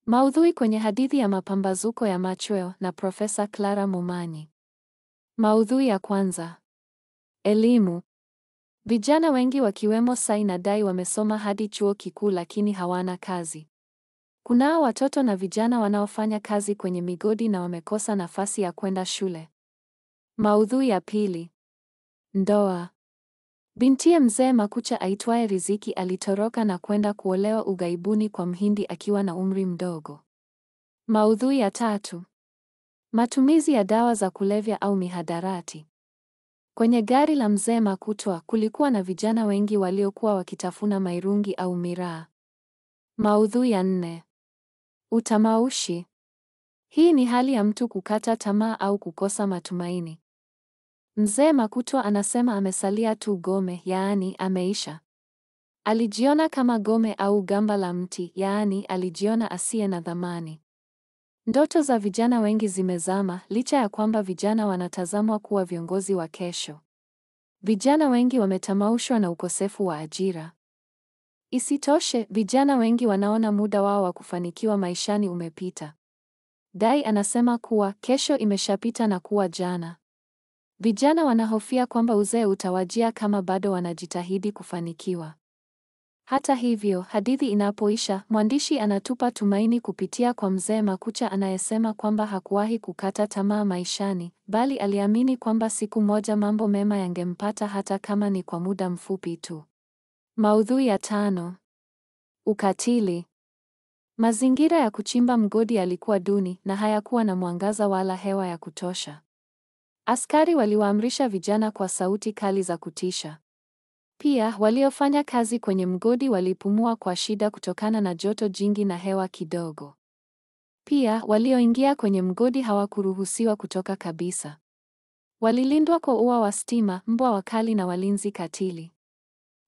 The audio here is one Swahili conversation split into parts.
Maudhui kwenye hadithi ya Mapambazuko ya Machweo na Profesa Clara Momanyi. Maudhui ya kwanza. Elimu. Vijana wengi wakiwemo Sai na Dai wamesoma hadi chuo kikuu lakini hawana kazi. Kunao watoto na vijana wanaofanya kazi kwenye migodi na wamekosa nafasi ya kwenda shule. Maudhui ya pili. Ndoa. Bintiye Mzee Makucha aitwaye Riziki alitoroka na kwenda kuolewa ughaibuni kwa Mhindi akiwa na umri mdogo. Maudhui ya tatu. Matumizi ya dawa za kulevya au mihadarati. Kwenye gari la Mzee Makutwa kulikuwa na vijana wengi waliokuwa wakitafuna mairungi au miraa. Maudhui ya nne. Utamaushi. Hii ni hali ya mtu kukata tamaa au kukosa matumaini. Mzee Makutwa anasema amesalia tu gome, yaani ameisha. Alijiona kama gome au gamba la mti, yaani alijiona asiye na thamani. Ndoto za vijana wengi zimezama, licha ya kwamba vijana wanatazamwa kuwa viongozi wa kesho. Vijana wengi wametamaushwa na ukosefu wa ajira. Isitoshe, vijana wengi wanaona muda wao wa kufanikiwa maishani umepita. Dai anasema kuwa kesho imeshapita na kuwa jana. Vijana wanahofia kwamba uzee utawajia kama bado wanajitahidi kufanikiwa. Hata hivyo, hadithi inapoisha, mwandishi anatupa tumaini kupitia kwa Mzee Makucha anayesema kwamba hakuwahi kukata tamaa maishani, bali aliamini kwamba siku moja mambo mema yangempata hata kama ni kwa muda mfupi tu. Maudhui ya tano. Ukatili. Mazingira ya kuchimba mgodi yalikuwa duni na hayakuwa na mwangaza wala hewa ya kutosha. Askari waliwaamrisha vijana kwa sauti kali za kutisha. Pia, waliofanya kazi kwenye mgodi walipumua kwa shida kutokana na joto jingi na hewa kidogo. Pia, walioingia kwenye mgodi hawakuruhusiwa kutoka kabisa. Walilindwa kwa ua wa stima, mbwa wakali na walinzi katili.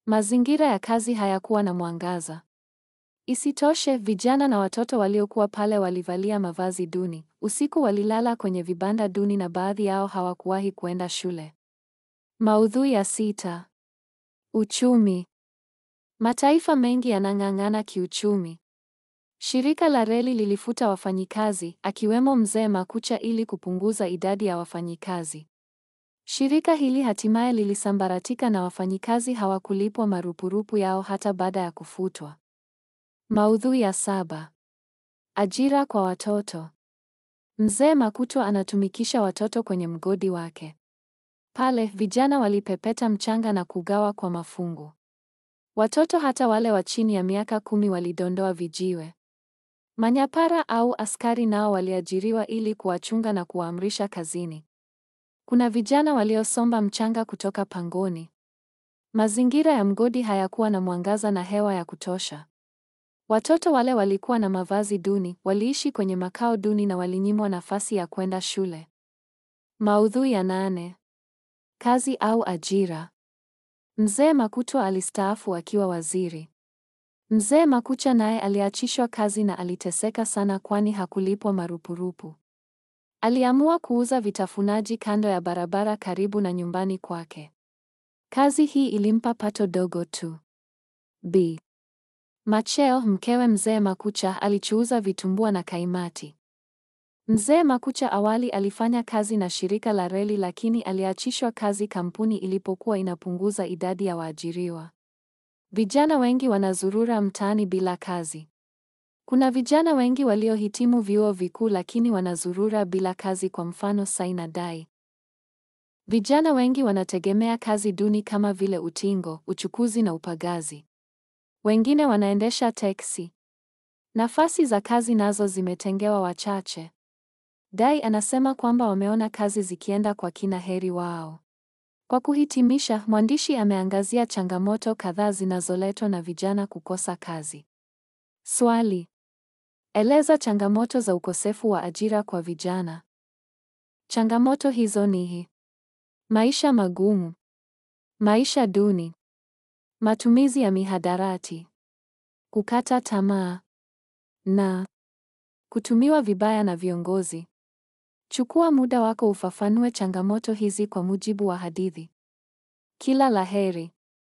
Mazingira ya kazi hayakuwa na mwangaza. Isitoshe, vijana na watoto waliokuwa pale walivalia mavazi duni. Usiku walilala kwenye vibanda duni na baadhi yao hawakuwahi kuenda shule. Maudhui ya sita. Uchumi. Mataifa mengi yanang'ang'ana kiuchumi. Shirika la reli lilifuta wafanyikazi, akiwemo Mzee Makucha ili kupunguza idadi ya wafanyikazi. Shirika hili hatimaye lilisambaratika na wafanyikazi hawakulipwa marupurupu yao hata baada ya kufutwa. Maudhui ya saba. Ajira kwa watoto. Mzee Makutwa anatumikisha watoto kwenye mgodi wake. Pale, vijana walipepeta mchanga na kugawa kwa mafungu. Watoto hata wale wa chini ya miaka 10 walidondoa vijiwe. Manyapara au askari nao waliajiriwa ili kuwachunga na kuwaamrisha kazini. Kuna vijana waliosomba mchanga kutoka pangoni. Mazingira ya mgodi hayakuwa na mwangaza na hewa ya kutosha. Watoto wale walikuwa na mavazi duni, waliishi kwenye makao duni na walinyimwa nafasi ya kwenda shule. Maudhui ya nane. Kazi au ajira. Mzee Makutwa alistaafu akiwa waziri. Mzee Makucha naye aliachishwa kazi na aliteseka sana kwani hakulipwa marupurupu. Aliamua kuuza vitafunaji kando ya barabara karibu na nyumbani kwake. Kazi hii ilimpa pato dogo tu. B. Macheo, mkewe Mzee Makucha, alichuuza vitumbua na kaimati. Mzee Makucha awali alifanya kazi na shirika la reli lakini aliachishwa kazi kampuni ilipokuwa inapunguza idadi ya waajiriwa. Vijana wengi wanazurura mtaani bila kazi. Kuna vijana wengi waliohitimu vyuo vikuu lakini wanazurura bila kazi, kwa mfano Sai na Dai. Vijana wengi wanategemea kazi duni kama vile utingo, uchukuzi na upagazi. Wengine wanaendesha teksi. Nafasi za kazi nazo zimetengewa wachache. Dai anasema kwamba wameona kazi zikienda kwa kina heri wao. Kwa kuhitimisha, mwandishi ameangazia changamoto kadhaa zinazoletwa na vijana kukosa kazi. Swali: eleza changamoto za ukosefu wa ajira kwa vijana. Changamoto hizo ni: maisha magumu, maisha duni, matumizi ya mihadarati, kukata tamaa na kutumiwa vibaya na viongozi. Chukua muda wako ufafanue changamoto hizi kwa mujibu wa hadithi. Kila la heri.